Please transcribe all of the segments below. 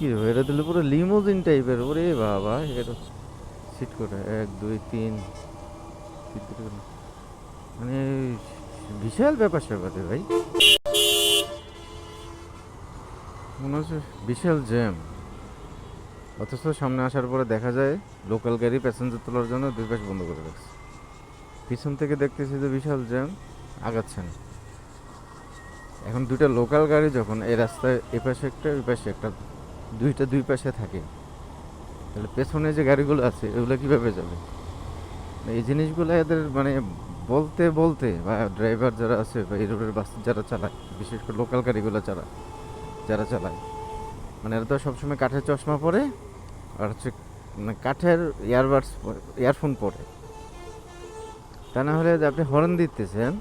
কি রে, এটা দিলে পুরো লিমোজিন টাইপের। ওরে বাবা, এটা সিট করে 1 2 3 মানে বিশাল ব্যাপার স্যাপার রে ভাই। মনে হচ্ছে বিশাল জ্যাম। অথচ সামনে আসার পরে দেখা যায় লোকাল গাড়ি প্যাসেঞ্জার তোলার জন্য দুই পাশ বন্ধ করে রাখছে। পিছন থেকে দেখতেছি যে বিশাল জ্যাম, আগাচ্ছে না। এখন দুইটা লোকাল গাড়ি যখন এই রাস্তায় এ পাশে একটা ওই পাশে একটা, দুইটা দুই পাশে থাকে, তাহলে পেছনে যে গাড়িগুলো আছে এগুলো কিভাবে যাবে? এই জিনিসগুলো এদের মানে বলতে বলতে, বা ড্রাইভার যারা আছে বা এই রোডের বাস যারা চালায়, বিশেষ করে লোকাল গাড়িগুলো যারা চালায়, মানে এরা তো সবসময় কাঠের চশমা পরে, আর হচ্ছে মানে কাঠের ইয়ারবাডস, ইয়ারফোন পরে। তা না হলে যে আপনি হর্ন দিতেছেন,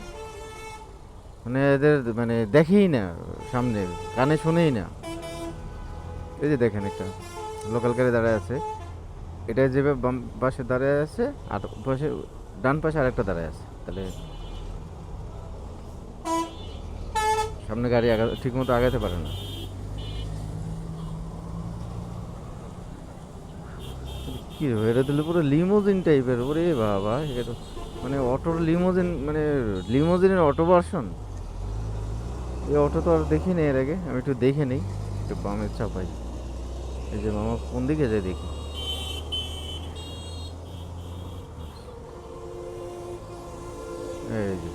মানে এদের মানে দেখেই না সামনে, কানে শোনেই না। এই যে দেখেন একটা লোকাল গাড়ি দাঁড়ায় আছে, এটা যে বাম পাশে দাঁড়ায় আছে, আর পাশে ডান পাশে আরেকটা দাঁড়ায় আছে, তাহলে সামনে গাড়ি ঠিক মতো আগাতে পারে না। কি রে, এটা দিলে পুরো লিমোজিন টাইপের। ওরে বাবা, এটা মানে অটোর লিমোজিন, মানে লিমোজিনের অটো ভার্সন। এই অটো তো আর দেখি না এর আগে, আমি একটু দেখে নিই, একটু বামে চাপাই। এই যে মামা কোন দিকে যায় দেখি। এই যে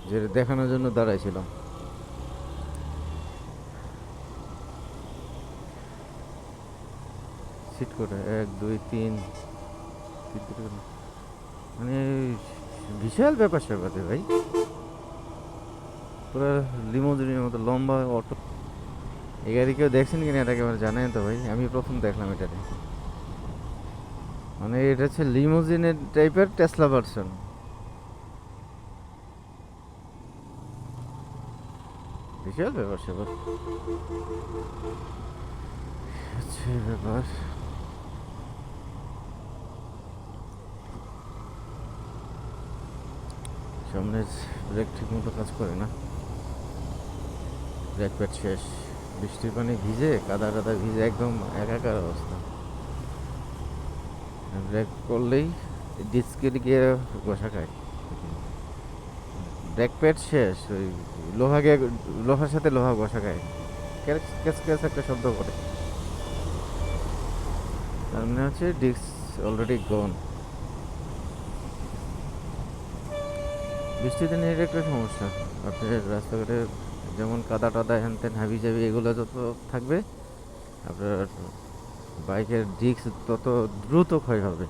যে দেখানোর জন্য দাঁড়াইছিলাম। সিট করে 1 2 3 মানে বিশাল ব্যাপার স্যাপার রে ভাই। পুরো লিমোজিনের মতো লম্বা অটো। এই গাড়ি কেউ দেখছেন কিনা এটা একেবারে জানেন তো ভাই, আমি প্রথম দেখলাম এটাতে। মানে এটা হচ্ছে লিমোজিনের টাইপের টেসলা ভার্সন। বিশাল ব্যাপার স্যাপার হচ্ছে ব্যাপার। সামনের ব্রেক ঠিক মতো কাজ করে না, ব্রেক প্যাড শেষ। বৃষ্টির পানি ভিজে, কাদা কাদা ভিজে একদম একাকার অবস্থা। ব্রেক করলেই ডিস্কের গিয়ে বসা খায়। ব্রেক প্যাড শেষ, ওই লোহা গিয়ে লোহার সাথে লোহা বসা খায়, ক্যাচ ক্যাচ ক্যাচ একটা শব্দ করে। তার মানে হচ্ছে ডিস্ক অলরেডি গন। বৃষ্টির দিনে এটা একটা সমস্যা। আপনার রাস্তাঘাটে যেমন কাদা টাদা হ্যান ত্যান হাবি জাবি এগুলো যত থাকবে, আপনার বাইকের ডিস্ক তত দ্রুত ক্ষয় হবে।